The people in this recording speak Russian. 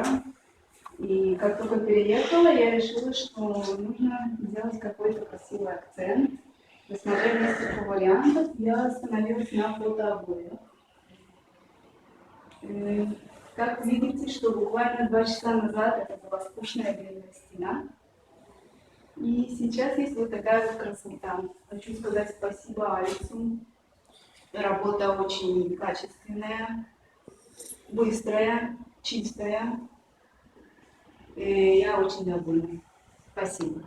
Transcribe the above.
мира. И как только переехала, я решила, что нужно сделать какой-то красивый акцент. Посмотрев несколько вариантов, я остановилась на фотообоях. Как видите, что буквально 2 часа назад это была скучная длинная стена. И сейчас есть вот такая вот красота. Хочу сказать спасибо Алексу. Работа очень качественная, быстрая, чистая. И я очень довольна. Спасибо.